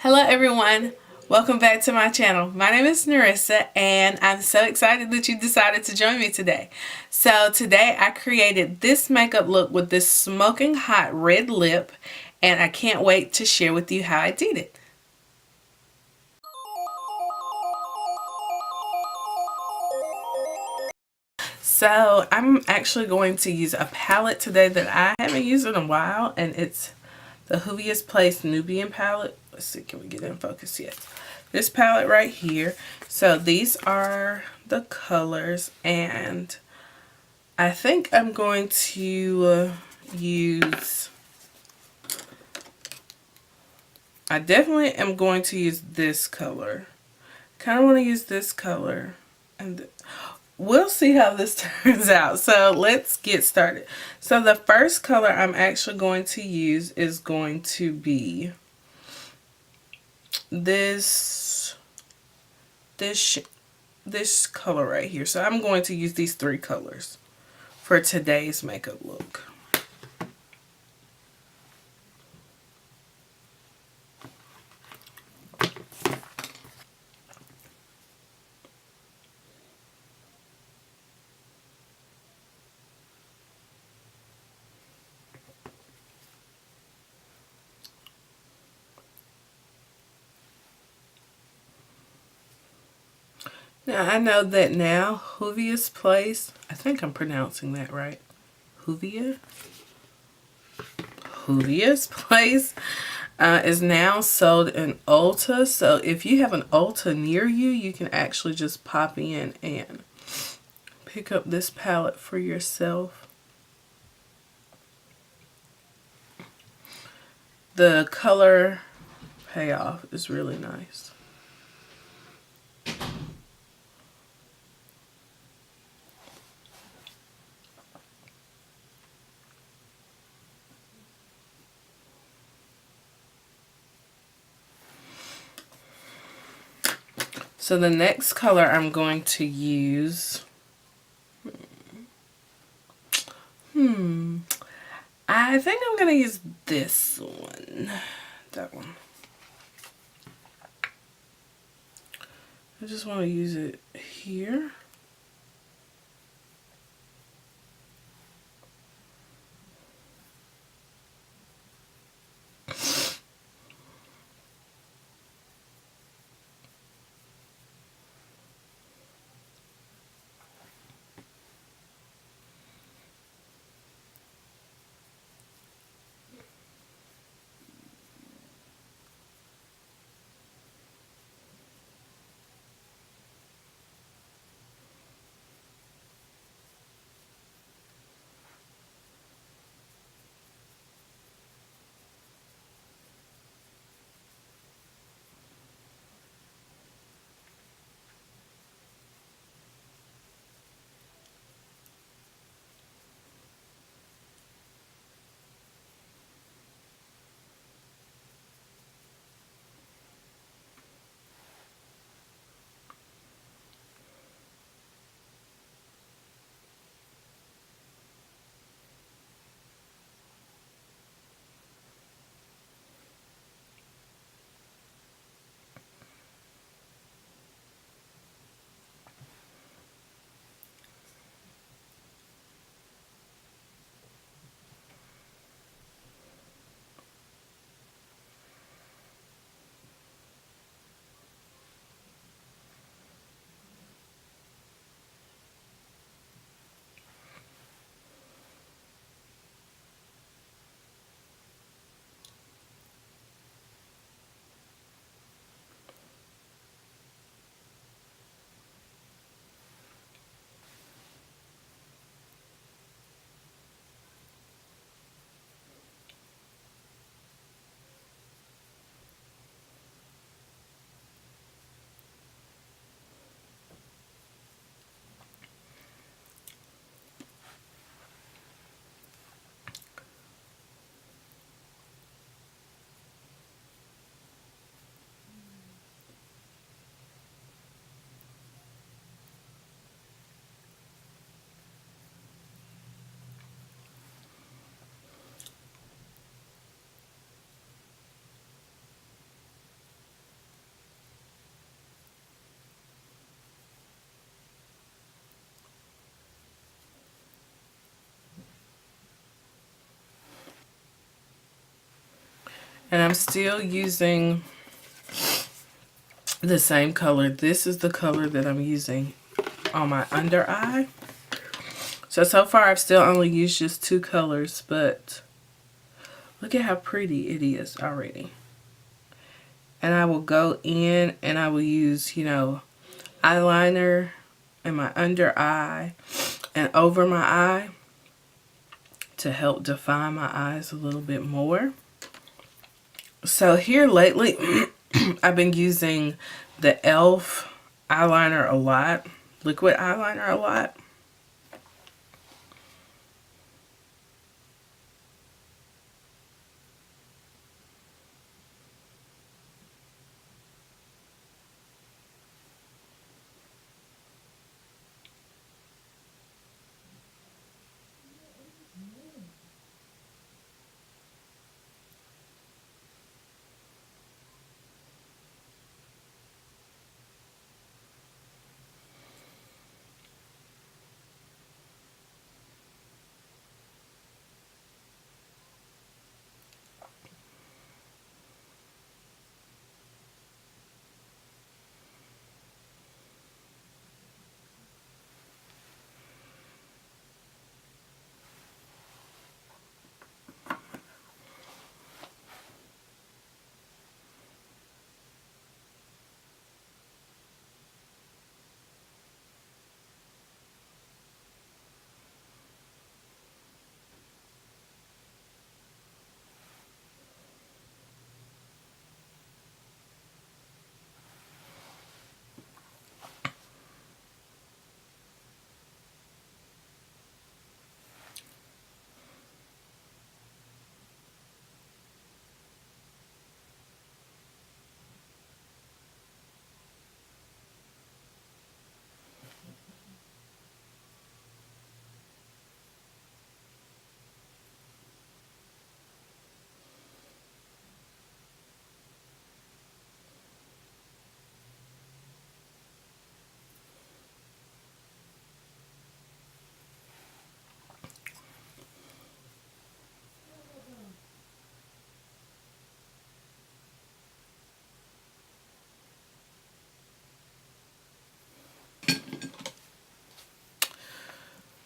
Hello everyone, welcome back to my channel. My name is Narissa and I'm so excited that you decided to join me today. So today I created this makeup look with this smoking hot red lip and I can't wait to share with you how I did it. So I'm actually going to use a palette today that I haven't used in a while, and it's the Juvia's Place Nubian palette. Let's see, can we get in focus yet? This palette right here. So these are the colors, and I think I'm going to use, I definitely am going to use this color. Kind of want to use this color, and we'll see how this turns out. So let's get started. So the first color I'm actually going to use is going to be this this color right here. So I'm going to use these three colors for today's makeup look. Now I know that now Juvia's Place, I think I'm pronouncing that right. Juvia's Place is now sold in Ulta. So if you have an Ulta near you, you can actually just pop in and pick up this palette for yourself. The color payoff is really nice. So the next color I'm going to use, I think I'm going to use this one, that one. I just want to use it here. And I'm still using the same color. This is the color that I'm using on my under eye. So far I've still only used just 2 colors, but look at how pretty it is already. And I will go in and I will use, you know, eyeliner in my under eye and over my eye to help define my eyes a little bit more. So here lately, I've been using the e.l.f. eyeliner a lot, liquid eyeliner a lot.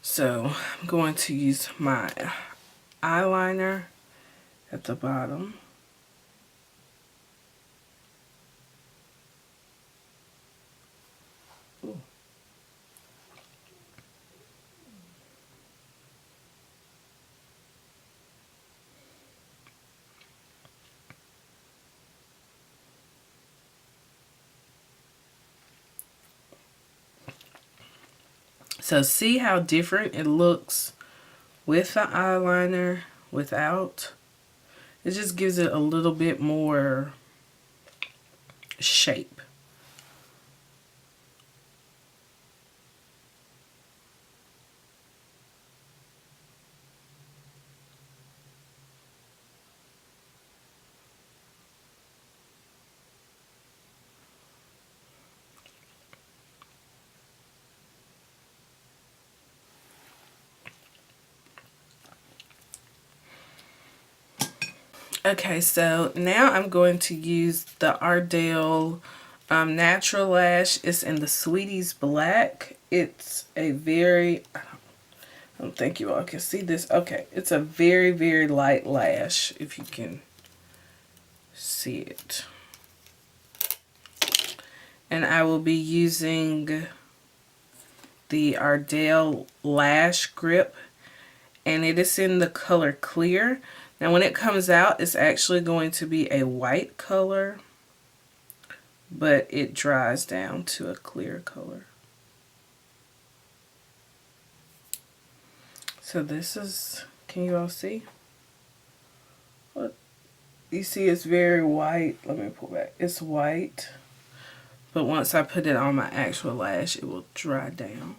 So I'm going to use my eyeliner at the bottom. Ooh. So see how different it looks with the eyeliner, without? It just gives it a little bit more shape. Okay, so now I'm going to use the Ardell Natural Lash. It's in the Sweeties Black. It's a very, I don't think you all can see this. Okay, it's a very, very light lash, if you can see it. And I will be using the Ardell Lash Grip, and it is in the color Clear. Now when it comes out, it's actually going to be a white color, but it dries down to a clear color. So this is, can you all see? What you see is very white. Let me pull back. It's white, but once I put it on my actual lash, it will dry down.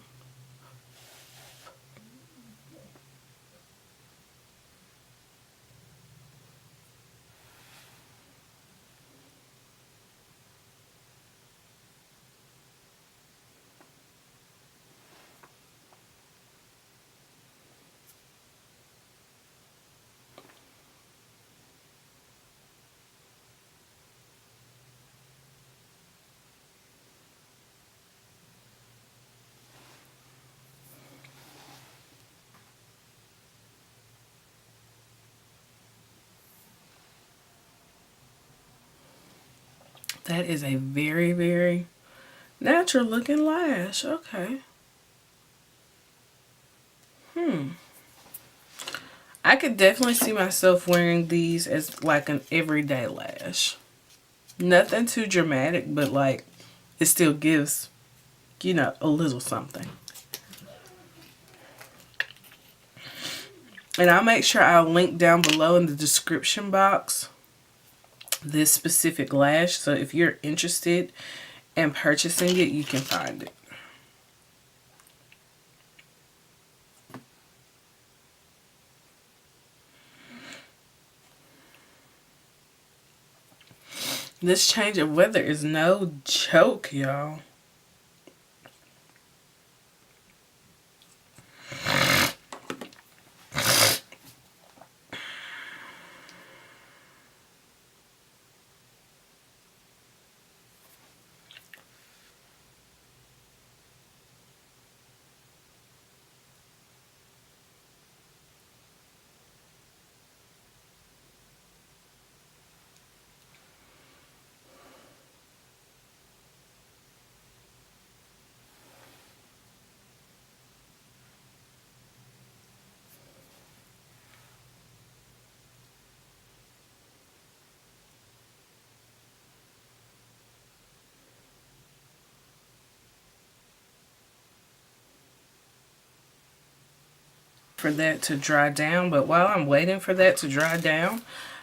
That is a very, very natural looking lash. Okay. I could definitely see myself wearing these as like an everyday lash. Nothing too dramatic, but like it still gives, you know, a little something. And I'll make sure I'll link down below in the description box this specific lash. So if you're interested in purchasing it, you can find it. This change of weather is no joke, y'all. For that to dry down, but while I'm waiting for that to dry down,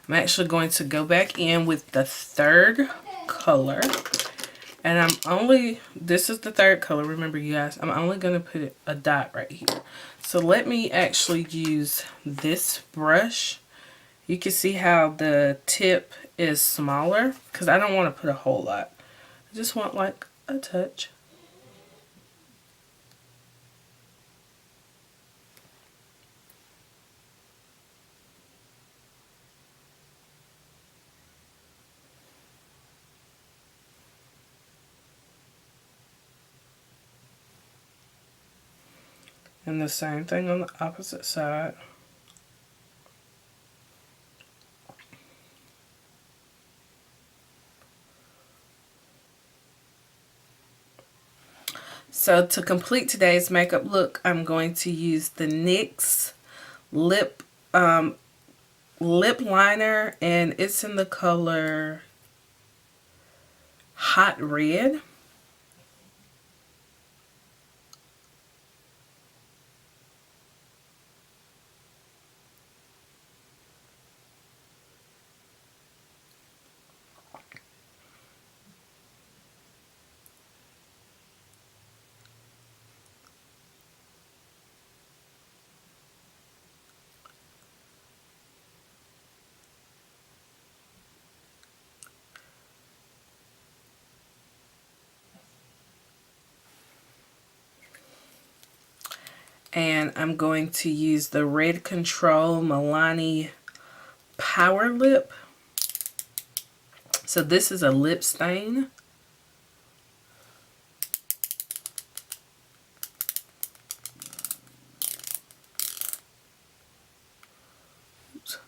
I'm actually going to go back in with the third color. And this is the third color, remember you guys, I'm only going to put a dot right here. So let me actually use this brush. You can see how the tip is smaller because I don't want to put a whole lot. I just want like a touch. And the same thing on the opposite side. So to complete today's makeup look, I'm going to use the NYX lip liner, and it's in the color Hot Red. And I'm going to use the Red Control Milani Power Lip. So this is a lip stain. Oops.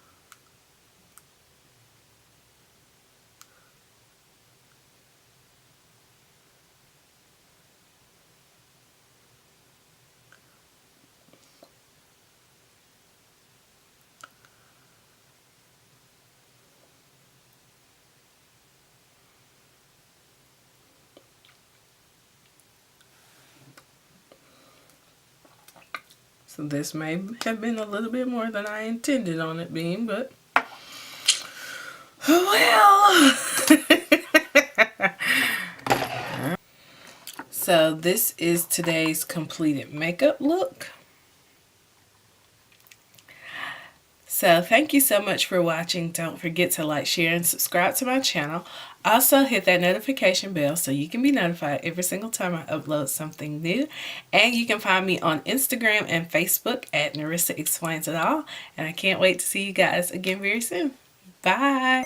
So this may have been a little bit more than I intended on it being, but well. So this is today's completed makeup look. So thank you so much for watching. Don't forget to like, share, and subscribe to my channel. Also hit that notification bell so you can be notified every single time I upload something new. And you can find me on Instagram and Facebook at Narissa Explains It All. And I can't wait to see you guys again very soon. Bye.